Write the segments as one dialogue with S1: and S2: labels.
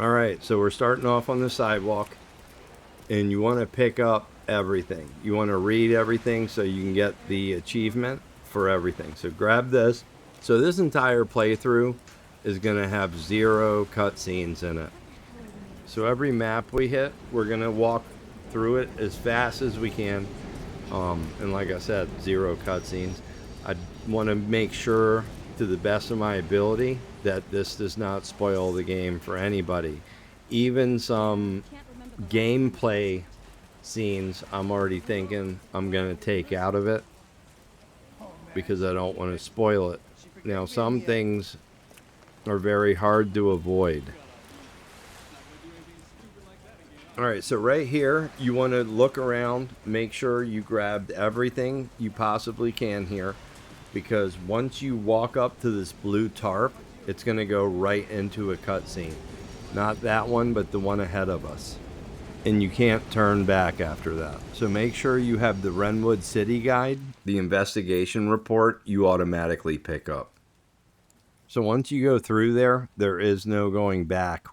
S1: Alright, so we're starting off on the sidewalk, and you want to pick up everything. You want to read everything so you can get the achievement for everything. So grab this. So this entire playthrough is going to have 0 cutscenes in it. So every map we hit, we're going to walk through it as fast as we can. And like I said, 0 cutscenes. I want to make sure, to the best of my ability, that this does not spoil the game for anybody. Even some gameplay scenes, I'm already thinking I'm going to take out of it because I don't want to spoil it. Now, some things are very hard to avoid. Alright, so right here, you want to look around, make sure you grabbed everything you possibly can here, because once you walk up to this blue tarp, it's going to go right into a cutscene. Not that one, but the one ahead of us. And you can't turn back after that. So make sure you have the Wrenwood City guide, the investigation report, you automatically pick up. So once you go through there, there is no going back.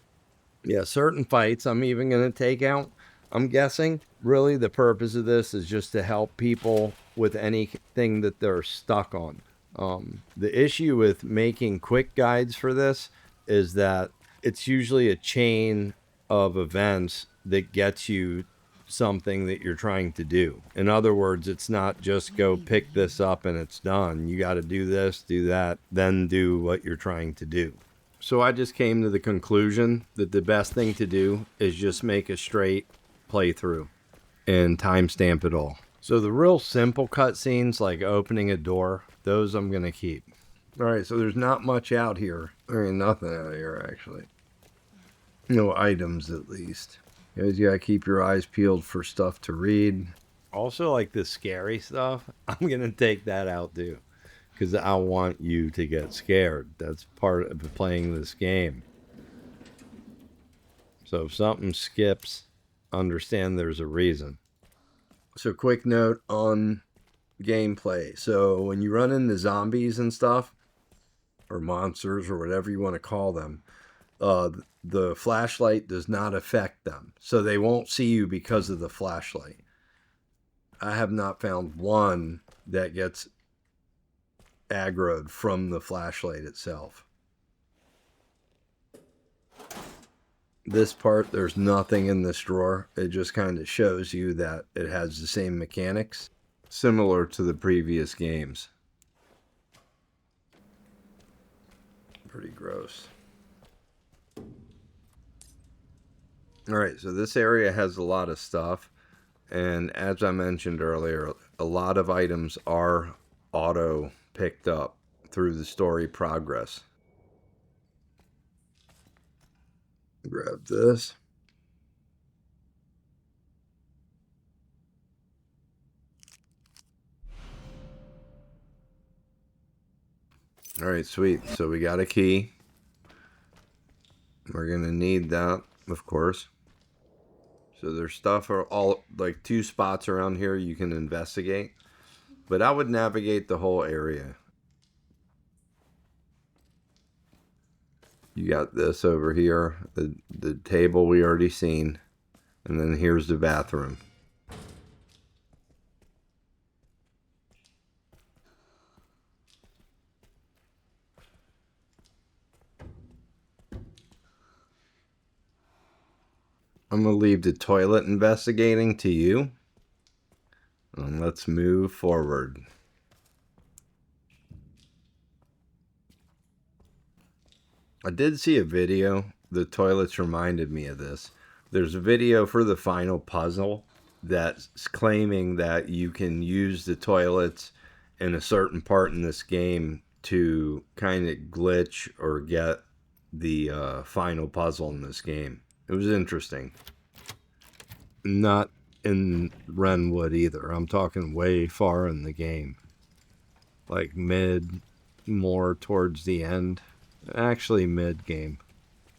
S1: Yeah, certain fights I'm even going to take out. I'm guessing really the purpose of this is just to help people with anything that they're stuck on. The issue with making quick guides for this is that it's usually a chain of events that gets you something that you're trying to do. In other words, it's not just go pick this up and it's done. You got to do this, do that, then do what you're trying to do. So I just came to the conclusion that the best thing to do is just make a straight playthrough and timestamp it all. So the real simple cutscenes, like opening a door, those I'm going to keep. Alright, so there's not much out here. There ain't nothing out here, actually. No items, at least. You gotta keep your eyes peeled for stuff to read. Also, like the scary stuff, I'm going to take that out, too. Because I want you to get scared. That's part of playing this game. So if something skips, understand there's a reason. So quick note on gameplay. So when you run into zombies and stuff, or monsters, or whatever you want to call them, the flashlight does not affect them. So they won't see you because of the flashlight. I have not found one that gets aggroed from the flashlight itself. This part, there's nothing in this drawer. It just kind of shows you that it has the same mechanics, similar to the previous games. Pretty gross. Alright, so this area has a lot of stuff, and as I mentioned earlier, a lot of items are auto picked up through the story progress. Grab this. Alright, sweet. So we got a key. We're going to need that, of course. So there's stuff are all like 2 spots around here you can investigate. But I would navigate the whole area. You got this over here, the table we already seen, and then here's the bathroom. I'm going to leave the toilet investigating to you. And let's move forward. I did see a video. The toilets reminded me of this. There's a video for the final puzzle that's claiming that you can use the toilets in a certain part in this game to kind of glitch or get the final puzzle in this game. It was interesting. Not in Wrenwood either. I'm talking way far in the game. Like more towards the end. Actually mid-game.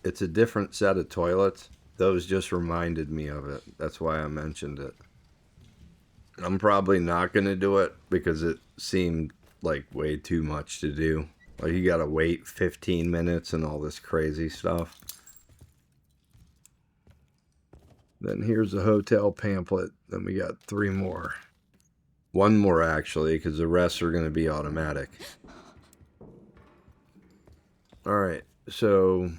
S1: It's a different set of toilets. Those just reminded me of it. That's why I mentioned it. I'm probably not going to do it because it seemed like way too much to do. Like you gotta wait 15 minutes and all this crazy stuff. Then here's the hotel pamphlet. Then we got 3 more. 1 more actually, because the rest are going to be automatic. Alright, so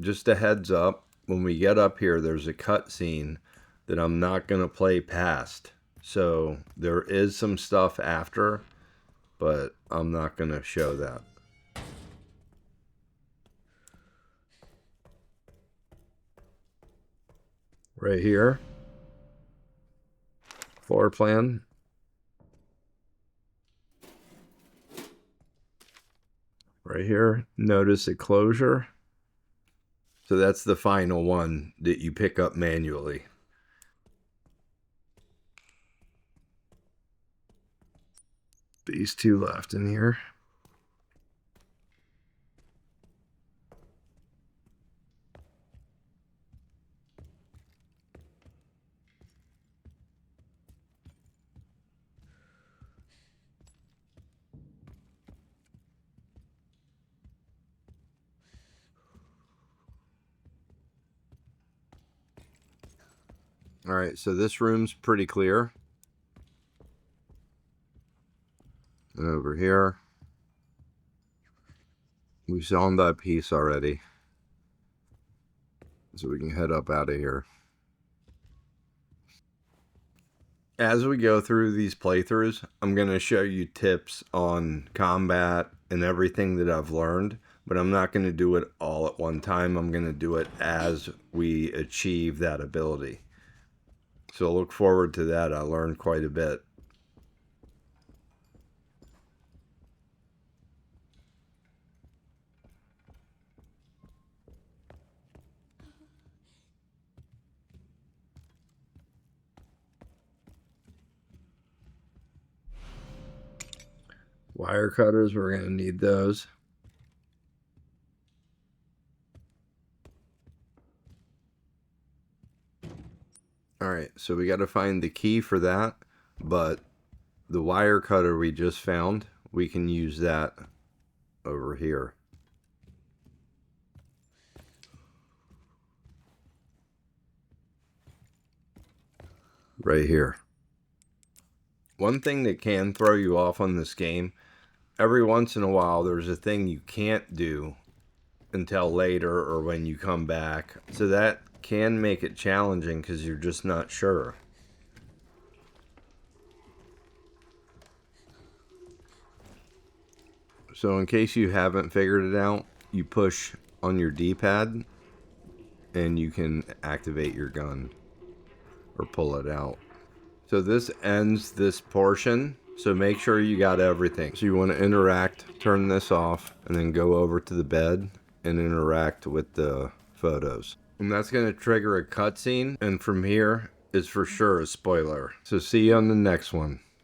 S1: just a heads up, when we get up here, there's a cutscene that I'm not going to play past. So there is some stuff after, but I'm not going to show that. Right here, floor plan. Right here, notice the closure. So that's the final one that you pick up manually. These 2 left in here. Alright, so this room's pretty clear. And over here, we saw that piece already. So we can head up out of here. As we go through these playthroughs, I'm going to show you tips on combat and everything that I've learned. But I'm not going to do it all at one time. I'm going to do it as we achieve that ability. So look forward to that. I learned quite a bit. Wire cutters, we're going to need those. Alright, so we got to find the key for that, but the wire cutter we just found, we can use that over here. Right here. One thing that can throw you off on this game, every once in a while there's a thing you can't do until later or when you come back. So that can make it challenging because you're just not sure. So in case you haven't figured it out, you push on your D-pad and you can activate your gun or pull it out. So this ends this portion. So make sure you got everything. So you want to interact, turn this off, and then go over to the bed and interact with the photos. And that's going to trigger a cutscene, and from here is for sure a spoiler. So see you on the next one.